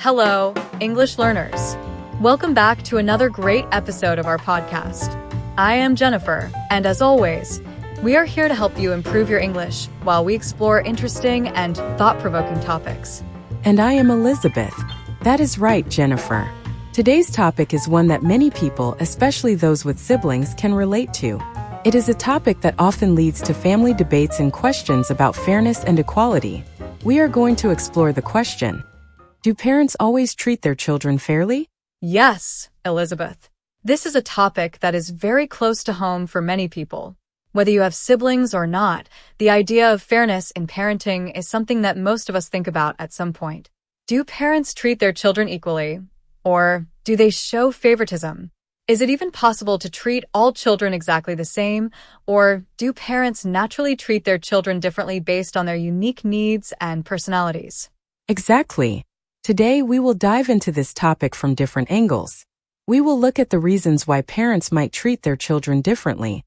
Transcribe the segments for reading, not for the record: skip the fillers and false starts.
Hello, English learners. Welcome back to another great episode of our podcast. I am Jennifer, and as always, we are here to help you improve your English while we explore interesting and thought-provoking topics. And I am Elizabeth. That is right, Jennifer. Today's topic is one that many people, especially those with siblings, can relate to. It is a topic that often leads to family debates and questions about fairness and equality. We are going to explore the question: do parents always treat their children fairly? Yes, Elizabeth. This is a topic that is very close to home for many people. Whether you have siblings or not, the idea of fairness in parenting is something that most of us think about at some point. Do parents treat their children equally? Or do they show favoritism? Is it even possible to treat all children exactly the same? Or do parents naturally treat their children differently based on their unique needs and personalities? Exactly. Today we will dive into this topic from different angles. We will look at the reasons why parents might treat their children differently,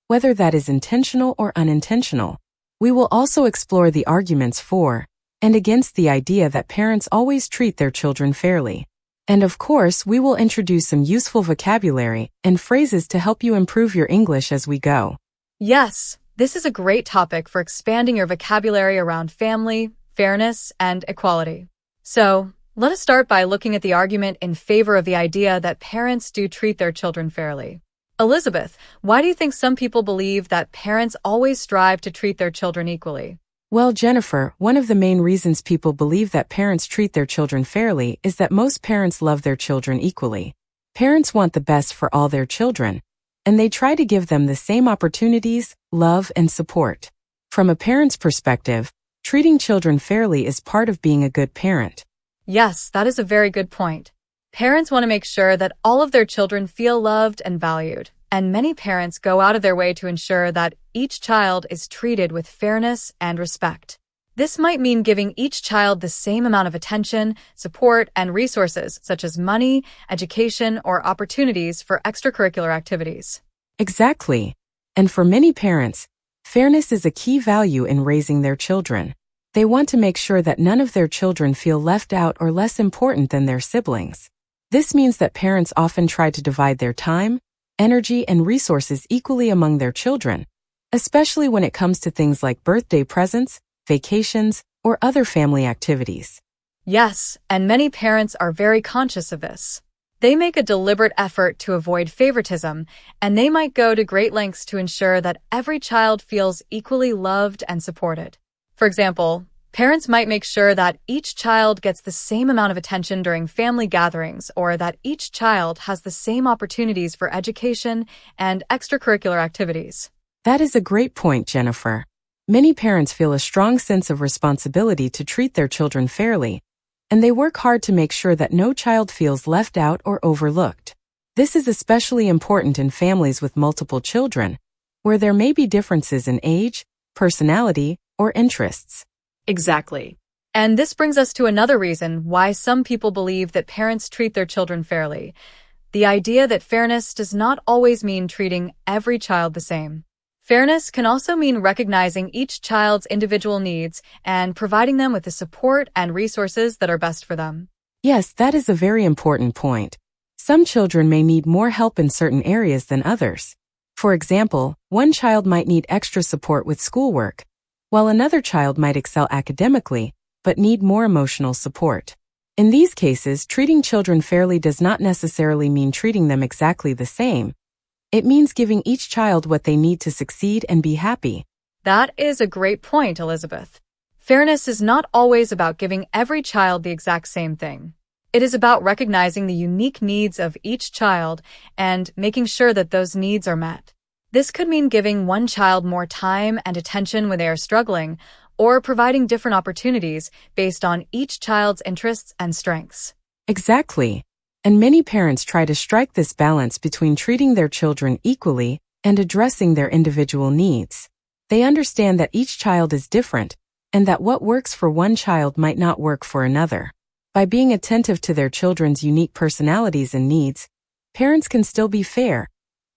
whether that is intentional or unintentional. We will also explore the arguments for and against the idea that parents always treat their children fairly. And of course, we will introduce some useful vocabulary and phrases to help you improve your English as we go. Yes, this is a great topic for expanding your vocabulary around family, fairness, and equality. So, let us start by looking at the argument in favor of the idea that parents do treat their children fairly. Elizabeth, why do you think some people believe that parents always strive to treat their children equally? Well, Jennifer, one of the main reasons people believe that parents treat their children fairly is that most parents love their children equally. Parents want the best for all their children, and they try to give them the same opportunities, love, and support. From a parent's perspective, treating children fairly is part of being a good parent. Yes, that is a very good point. Parents want to make sure that all of their children feel loved and valued, and many parents go out of their way to ensure that each child is treated with fairness and respect. This might mean giving each child the same amount of attention, support, and resources such as money, education, or opportunities for extracurricular activities. Exactly. And for many parents, fairness is a key value in raising their children. They want to make sure that none of their children feel left out or less important than their siblings. This means that parents often try to divide their time, energy, and resources equally among their children, especially when it comes to things like birthday presents, vacations, or other family activities. Yes, and many parents are very conscious of this. They make a deliberate effort to avoid favoritism, and they might go to great lengths to ensure that every child feels equally loved and supported. For example, parents might make sure that each child gets the same amount of attention during family gatherings, or that each child has the same opportunities for education and extracurricular activities. That is a great point, Jennifer. Many parents feel a strong sense of responsibility to treat their children fairly, and they work hard to make sure that no child feels left out or overlooked. This is especially important in families with multiple children, where there may be differences in age, personality, or interests. Exactly. And this brings us to another reason why some people believe that parents treat their children fairly. The idea that fairness does not always mean treating every child the same. Fairness can also mean recognizing each child's individual needs and providing them with the support and resources that are best for them. Yes, that is a very important point. Some children may need more help in certain areas than others. For example, one child might need extra support with schoolwork, while another child might excel academically, but need more emotional support. In these cases, treating children fairly does not necessarily mean treating them exactly the same. It means giving each child what they need to succeed and be happy. That is a great point, Elizabeth. Fairness is not always about giving every child the exact same thing. It is about recognizing the unique needs of each child and making sure that those needs are met. This could mean giving one child more time and attention when they are struggling, or providing different opportunities based on each child's interests and strengths. Exactly. And many parents try to strike this balance between treating their children equally and addressing their individual needs. They understand that each child is different, and that what works for one child might not work for another. By being attentive to their children's unique personalities and needs, parents can still be fair,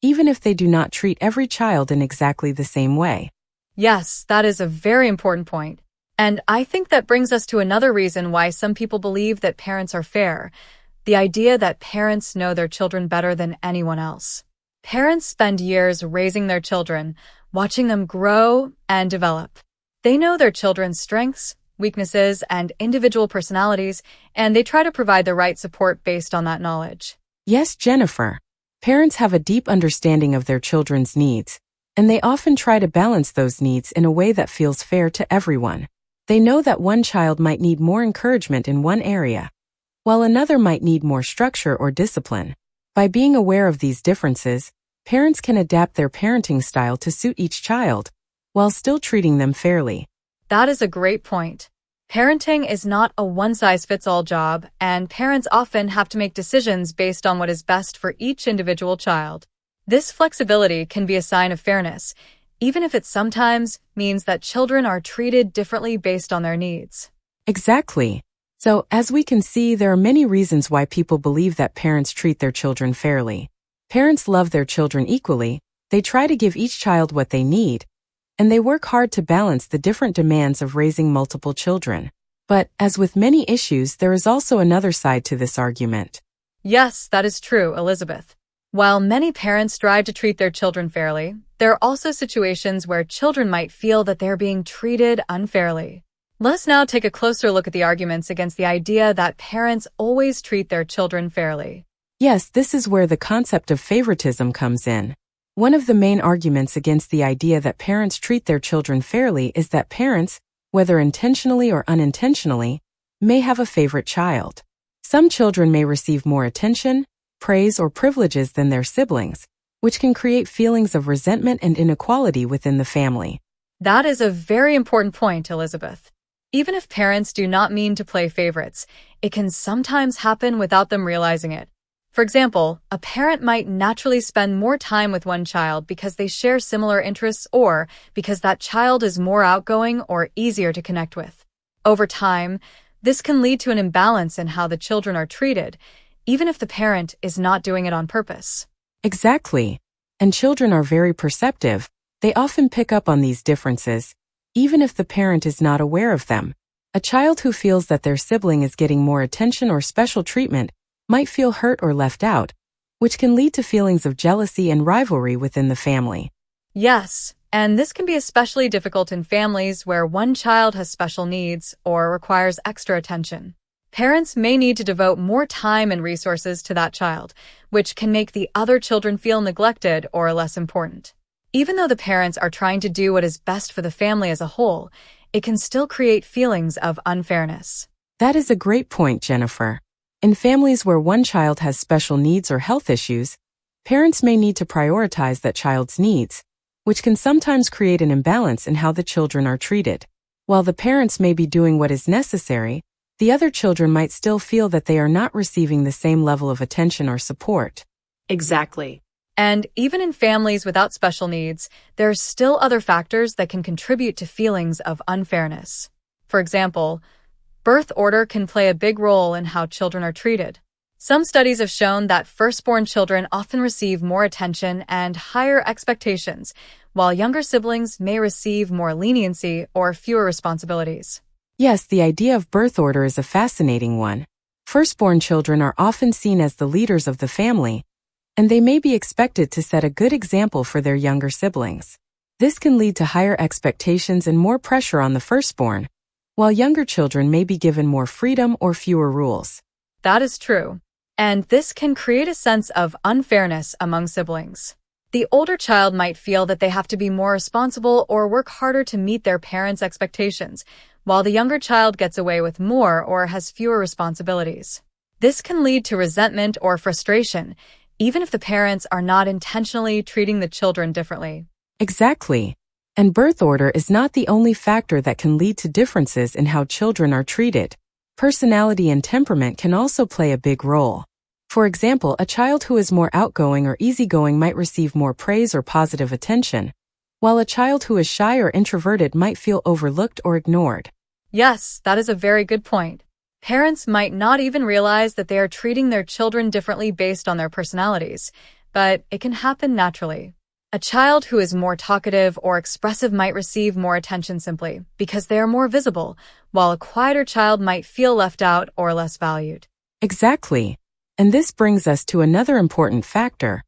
even if they do not treat every child in exactly the same way. Yes, that is a very important point. And I think that brings us to another reason why some people believe that parents are fair, the idea that parents know their children better than anyone else. Parents spend years raising their children, watching them grow and develop. They know their children's strengths, weaknesses, and individual personalities, and they try to provide the right support based on that knowledge. Yes, Jennifer. Parents have a deep understanding of their children's needs, and they often try to balance those needs in a way that feels fair to everyone. They know that one child might need more encouragement in one area, while another might need more structure or discipline. By being aware of these differences, parents can adapt their parenting style to suit each child, while still treating them fairly. That is a great point. Parenting is not a one-size-fits-all job, and parents often have to make decisions based on what is best for each individual child. This flexibility can be a sign of fairness, even if it sometimes means that children are treated differently based on their needs. Exactly. So, as we can see, there are many reasons why people believe that parents treat their children fairly. Parents love their children equally, they try to give each child what they need, and they work hard to balance the different demands of raising multiple children. But, as with many issues, there is also another side to this argument. Yes, that is true, Elizabeth. While many parents strive to treat their children fairly, there are also situations where children might feel that they're being treated unfairly. Let's now take a closer look at the arguments against the idea that parents always treat their children fairly. Yes, this is where the concept of favoritism comes in. One of the main arguments against the idea that parents treat their children fairly is that parents, whether intentionally or unintentionally, may have a favorite child. Some children may receive more attention, praise, or privileges than their siblings, which can create feelings of resentment and inequality within the family. That is a very important point, Elizabeth. Even if parents do not mean to play favorites, it can sometimes happen without them realizing it. For example, a parent might naturally spend more time with one child because they share similar interests or because that child is more outgoing or easier to connect with. Over time, this can lead to an imbalance in how the children are treated, even if the parent is not doing it on purpose. Exactly. And children are very perceptive. They often pick up on these differences, even if the parent is not aware of them. A child who feels that their sibling is getting more attention or special treatment might feel hurt or left out, which can lead to feelings of jealousy and rivalry within the family. Yes, and this can be especially difficult in families where one child has special needs or requires extra attention. Parents may need to devote more time and resources to that child, which can make the other children feel neglected or less important. Even though the parents are trying to do what is best for the family as a whole, it can still create feelings of unfairness. That is a great point, Jennifer. In families where one child has special needs or health issues, parents may need to prioritize that child's needs, which can sometimes create an imbalance in how the children are treated. While the parents may be doing what is necessary, the other children might still feel that they are not receiving the same level of attention or support. Exactly. And even in families without special needs, there are still other factors that can contribute to feelings of unfairness. For example, birth order can play a big role in how children are treated. Some studies have shown that firstborn children often receive more attention and higher expectations, while younger siblings may receive more leniency or fewer responsibilities. Yes, the idea of birth order is a fascinating one. Firstborn children are often seen as the leaders of the family, and they may be expected to set a good example for their younger siblings. This can lead to higher expectations and more pressure on the firstborn, while younger children may be given more freedom or fewer rules. That is true. And this can create a sense of unfairness among siblings. The older child might feel that they have to be more responsible or work harder to meet their parents' expectations, while the younger child gets away with more or has fewer responsibilities. This can lead to resentment or frustration, even if the parents are not intentionally treating the children differently. Exactly. And birth order is not the only factor that can lead to differences in how children are treated. Personality and temperament can also play a big role. For example, a child who is more outgoing or easygoing might receive more praise or positive attention, while a child who is shy or introverted might feel overlooked or ignored. Yes, that is a very good point. Parents might not even realize that they are treating their children differently based on their personalities, but it can happen naturally. A child who is more talkative or expressive might receive more attention simply because they are more visible, while a quieter child might feel left out or less valued. Exactly. And this brings us to another important factor: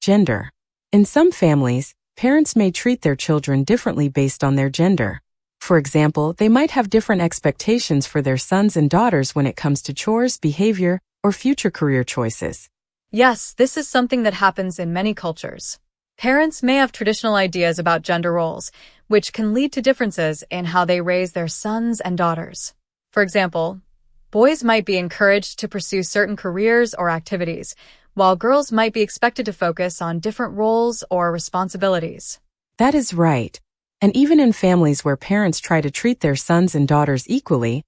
gender. In some families, parents may treat their children differently based on their gender. For example, they might have different expectations for their sons and daughters when it comes to chores, behavior, or future career choices. Yes, this is something that happens in many cultures. Parents may have traditional ideas about gender roles, which can lead to differences in how they raise their sons and daughters. For example, boys might be encouraged to pursue certain careers or activities, while girls might be expected to focus on different roles or responsibilities. That is right. And even in families where parents try to treat their sons and daughters equally,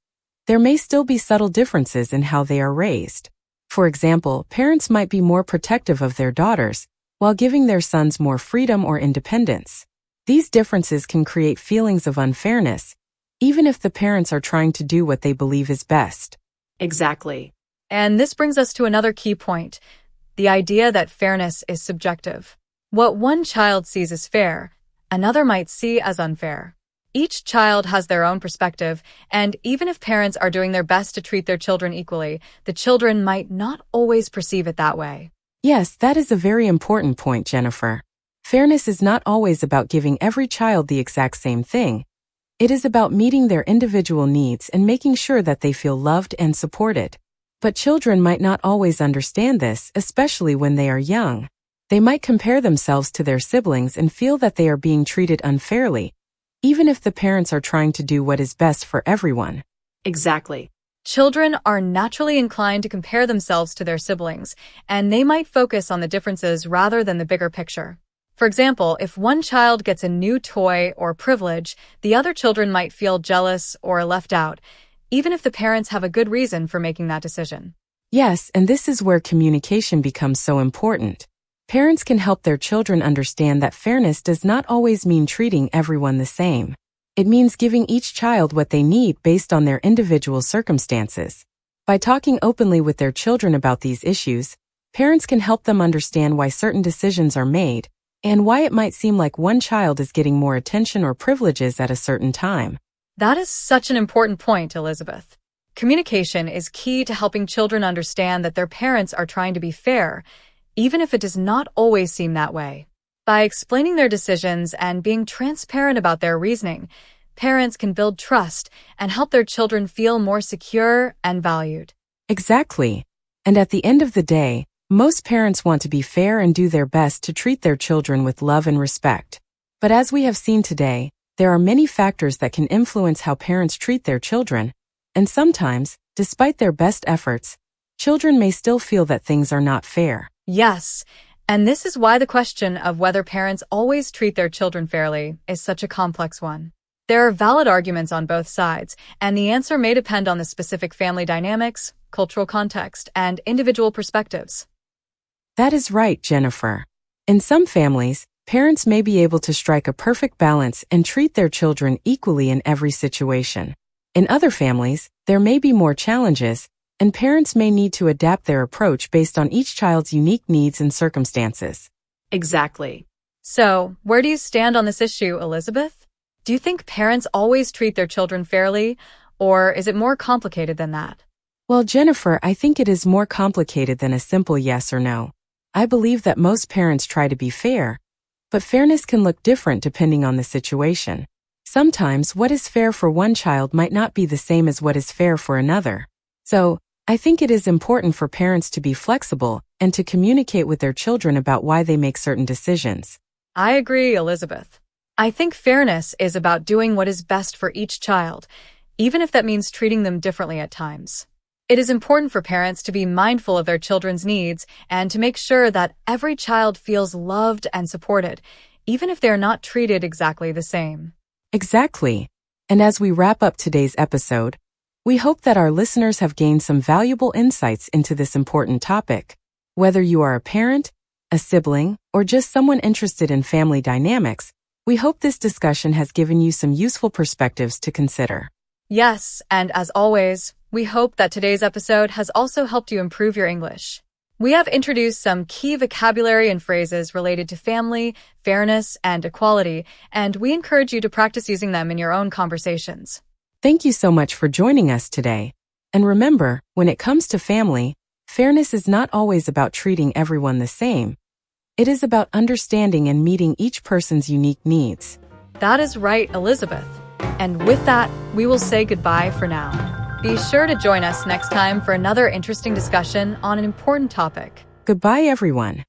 there may still be subtle differences in how they are raised. For example, parents might be more protective of their daughters, while giving their sons more freedom or independence. These differences can create feelings of unfairness, even if the parents are trying to do what they believe is best. Exactly. And this brings us to another key point: the idea that fairness is subjective. What one child sees as fair, another might see as unfair. Each child has their own perspective, and even if parents are doing their best to treat their children equally, the children might not always perceive it that way. Yes, that is a very important point, Jennifer. Fairness is not always about giving every child the exact same thing. It is about meeting their individual needs and making sure that they feel loved and supported. But children might not always understand this, especially when they are young. They might compare themselves to their siblings and feel that they are being treated unfairly, even if the parents are trying to do what is best for everyone. Exactly. Children are naturally inclined to compare themselves to their siblings, and they might focus on the differences rather than the bigger picture. For example, if one child gets a new toy or privilege, the other children might feel jealous or left out, even if the parents have a good reason for making that decision. Yes, and this is where communication becomes so important. Parents can help their children understand that fairness does not always mean treating everyone the same. It means giving each child what they need based on their individual circumstances. By talking openly with their children about these issues, parents can help them understand why certain decisions are made and why it might seem like one child is getting more attention or privileges at a certain time. That is such an important point, Elizabeth. Communication is key to helping children understand that their parents are trying to be fair, even if it does not always seem that way. By explaining their decisions and being transparent about their reasoning, parents can build trust and help their children feel more secure and valued. Exactly. And at the end of the day, most parents want to be fair and do their best to treat their children with love and respect. But as we have seen today, there are many factors that can influence how parents treat their children, and sometimes, despite their best efforts, children may still feel that things are not fair. Yes, and this is why the question of whether parents always treat their children fairly is such a complex one. There are valid arguments on both sides, and the answer may depend on the specific family dynamics, cultural context, and individual perspectives. That is right, Jennifer. In some families, parents may be able to strike a perfect balance and treat their children equally in every situation. In other families, there may be more challenges, and parents may need to adapt their approach based on each child's unique needs and circumstances. Exactly. So, where do you stand on this issue, Elizabeth? Do you think parents always treat their children fairly, or is it more complicated than that? Well, Jennifer, I think it is more complicated than a simple yes or no. I believe that most parents try to be fair, but fairness can look different depending on the situation. Sometimes what is fair for one child might not be the same as what is fair for another. So, I think it is important for parents to be flexible and to communicate with their children about why they make certain decisions. I agree, Elizabeth. I think fairness is about doing what is best for each child, even if that means treating them differently at times. It is important for parents to be mindful of their children's needs and to make sure that every child feels loved and supported, even if they are not treated exactly the same. Exactly. And as we wrap up today's episode, we hope that our listeners have gained some valuable insights into this important topic. Whether you are a parent, a sibling, or just someone interested in family dynamics, we hope this discussion has given you some useful perspectives to consider. Yes, and as always, we hope that today's episode has also helped you improve your English. We have introduced some key vocabulary and phrases related to family, fairness, and equality, and we encourage you to practice using them in your own conversations. Thank you so much for joining us today. And remember, when it comes to family, fairness is not always about treating everyone the same. It is about understanding and meeting each person's unique needs. That is right, Elizabeth. And with that, we will say goodbye for now. Be sure to join us next time for another interesting discussion on an important topic. Goodbye, everyone.